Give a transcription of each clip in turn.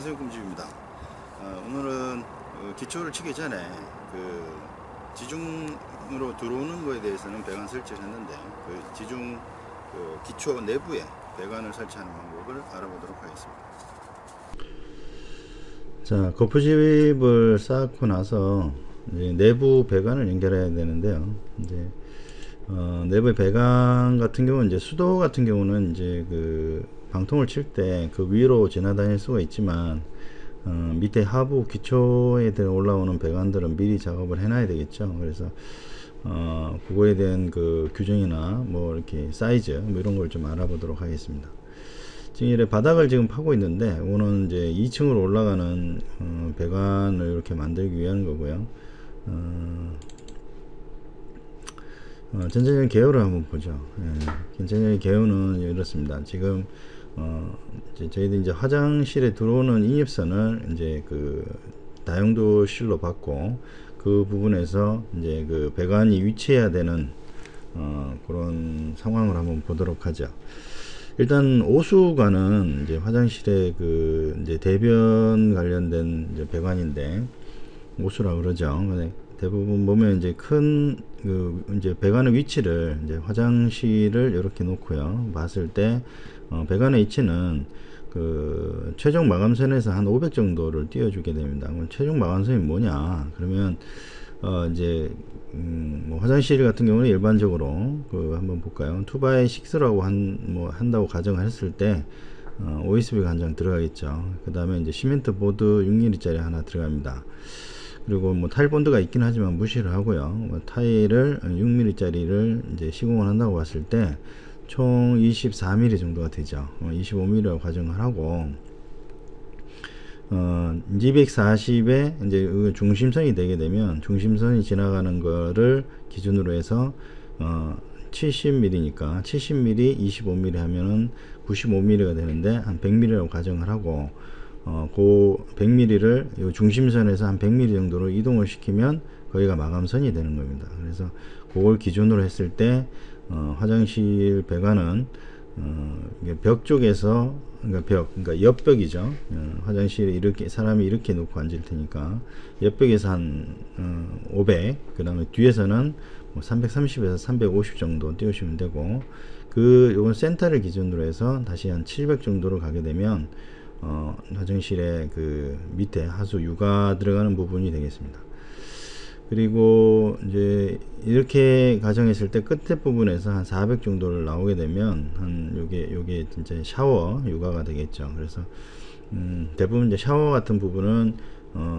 산수유금집입니다. 오늘은 기초를 치기 전에 지중으로 들어오는 거에 대해서는 배관 설치를 했는데 지중 기초 내부에 배관을 설치하는 방법을 알아보도록 하겠습니다. 자, 거푸집을 쌓고 나서 이제 내부 배관을 연결해야 되는데요. 이제 내부 배관 같은 경우는 이제 수도 같은 경우는 이제 방통을 칠 때 위로 지나다닐 수가 있지만 밑에 하부 기초에 올라오는 배관들은 미리 작업을 해놔야 되겠죠. 그래서 그거에 대한 규정이나 뭐 이렇게 사이즈 뭐 이런 걸 좀 알아보도록 하겠습니다. 지금 이래 바닥을 지금 파고 있는데 이거는 이제 2층으로 올라가는 배관을 이렇게 만들기 위한 거고요. 전체적인 개요를 한번 보죠. 전체적인 개요는 이렇습니다. 지금 저희들 이제 화장실에 들어오는 인입선을 이제 다용도 실로 받고 그 부분에서 이제 배관이 위치해야 되는 그런 상황을 한번 보도록 하죠. 일단 오수관은 이제 화장실에 이제 대변 관련된 이제 배관인데 오수라 그러죠. 대부분 보면 이제 이제 배관의 위치를 이제 화장실을 이렇게 놓고요. 봤을 때 배관의 위치는 최종 마감선에서 한 500 정도를 띄워주게 됩니다. 그럼 최종 마감선이 뭐냐? 그러면 이제 뭐 화장실 같은 경우는 일반적으로 한번 볼까요? 2x6라고 한다고 가정을 했을 때 OSB가 한 장 들어가겠죠. 그 다음에 이제 시멘트 보드 6mm짜리 하나 들어갑니다. 그리고 뭐 타일 본드가 있긴 하지만 무시를 하고요. 타일을 6mm짜리를 이제 시공을 한다고 봤을 때 총 24mm 정도가 되죠. 25mm라고 가정을 하고 240에 이제 중심선이 되게 되면 중심선이 지나가는 거를 기준으로 해서 70mm니까 70mm 25mm 하면은 95mm가 되는데 한 100mm라고 가정을 하고 그 100mm를 중심선에서 한 100mm 정도로 이동을 시키면 거기가 마감선이 되는 겁니다. 그래서 그걸 기준으로 했을 때 화장실 배관은 벽 쪽에서 그러니까 옆벽이죠. 화장실에 이렇게 사람이 이렇게 놓고 앉을 테니까 옆벽에서 한 500, 그 다음에 뒤에서는 뭐 330에서 350 정도 띄우시면 되고 요건 센터를 기준으로 해서 다시 한 700 정도로 가게 되면 화장실에 밑에 하수 유가 들어가는 부분이 되겠습니다. 그리고 이제 이렇게 가정했을 때 끝에 부분에서 한 400 정도를 나오게 되면 요게 진짜 샤워 유가가 되겠죠. 그래서 대부분 이제 샤워 같은 부분은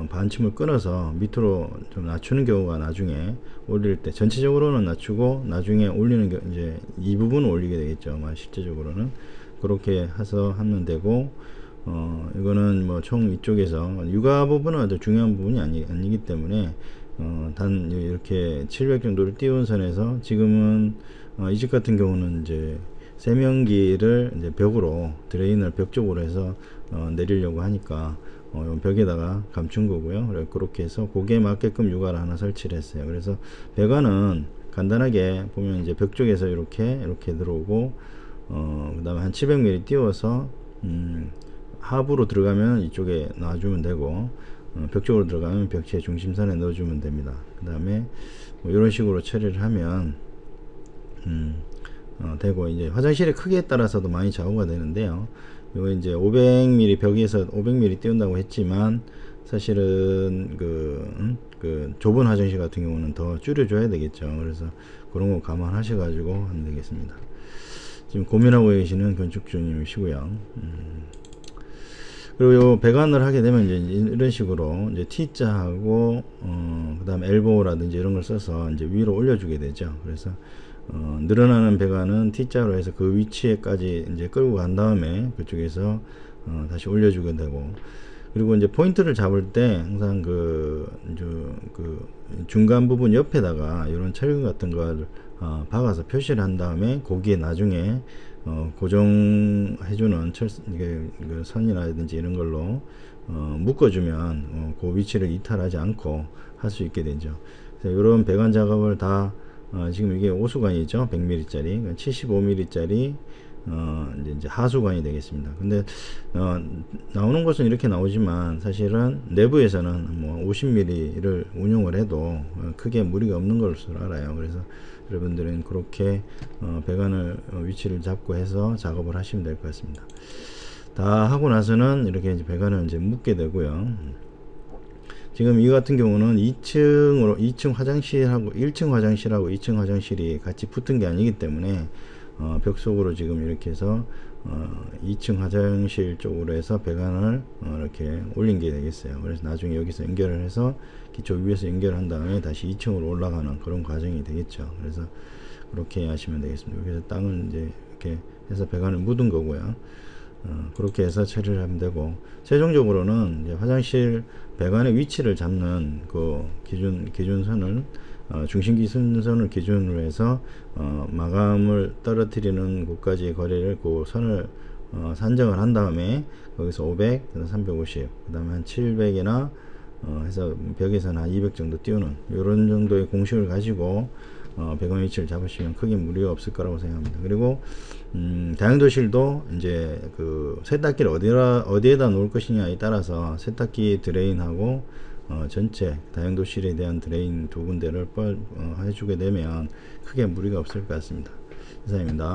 반침을 끊어서 밑으로 좀 낮추는 경우가 나중에 올릴 때 전체적으로는 낮추고 나중에 올리는 이제 이 부분을 올리게 되겠죠. 실제적으로는 그렇게 해서 하면 되고 이거는 뭐 총 이쪽에서 유가 부분은 아주 중요한 부분이 아니기 때문에 단 이렇게 700 정도를 띄운 선에서 지금은 이 집 같은 경우는 이제 세면기를 이제 벽으로 드레인을 벽 쪽으로 해서 내리려고 하니까 벽에다가 감춘 거고요. 그렇게 해서 거기에 맞게끔 유가를 하나 설치를 했어요. 그래서 배관은 간단하게 보면 이제 벽 쪽에서 이렇게 들어오고 그 다음에 한 700mm 띄워서 하부로 들어가면 이쪽에 놔주면 되고 벽 쪽으로 들어가면 벽체 중심선에 넣어주면 됩니다. 그 다음에 뭐 이런 식으로 처리를 하면 되고 이제 화장실의 크기에 따라서도 많이 좌우가 되는데요. 이거 이제 500mm 벽에서 500mm 띄운다고 했지만 사실은 좁은 화장실 같은 경우는 더 줄여줘야 되겠죠. 그래서 그런 거 감안하셔 가지고 하면 되겠습니다. 지금 고민하고 계시는 건축주님이시고요. 그리고 요 배관을 하게 되면 이제 이런 식으로 이제 T자하고 그 다음에 엘보라든지 이런 걸 써서 이제 위로 올려주게 되죠. 그래서 늘어나는 배관은 T자로 해서 그 위치에까지 이제 끌고 간 다음에 그쪽에서 다시 올려주게 되고, 그리고 이제 포인트를 잡을 때 항상 중간 부분 옆에다가 이런 철근 같은 걸 박아서 표시를 한 다음에 거기에 나중에 고정해주는 선이라든지 이런 걸로 묶어주면 그 위치를 이탈하지 않고 할 수 있게 되죠. 그래서 이런 배관 작업을 다 지금 이게 오수관이죠. 100mm짜리 75mm짜리 이제 하수관이 되겠습니다. 근데 나오는 것은 이렇게 나오지만 사실은 내부에서는 뭐 50mm를 운용을 해도 크게 무리가 없는 것으로 알아요. 그래서 여러분들은 그렇게 배관을 위치를 잡고 해서 작업을 하시면 될 것 같습니다. 다 하고 나서는 이렇게 이제 배관을 이제 묶게 되고요. 지금 이 같은 경우는 2층 화장실하고 1층 화장실하고 2층 화장실이 같이 붙은 게 아니기 때문에 벽 속으로 지금 이렇게 해서 2층 화장실 쪽으로 해서 배관을 이렇게 올린 게 되겠어요. 그래서 나중에 여기서 연결을 해서 기초 위에서 연결한 다음에 다시 2층으로 올라가는 그런 과정이 되겠죠. 그래서 그렇게 하시면 되겠습니다. 여기서 땅을 이제 이렇게 해서 배관을 묻은 거고요. 그렇게 해서 처리를 하면 되고, 최종적으로는 이제 화장실 배관의 위치를 잡는 그 기준선을 중심 기준선을 기준으로 해서 마감을 떨어뜨리는 곳까지의 거리를 그 선을 산정을 한 다음에 거기서 500, 350, 그 다음에 한 700이나 해서 벽에서는 한 200 정도 띄우는 이런 정도의 공식을 가지고 배관 위치를 잡으시면 크게 무리가 없을 거라고 생각합니다. 그리고 다용도실도 이제 그 세탁기를 어디에다 놓을 것이냐에 따라서 세탁기 드레인하고 전체 다용도실에 대한 드레인 두 군데를 해주게 되면 크게 무리가 없을 것 같습니다. 이상입니다.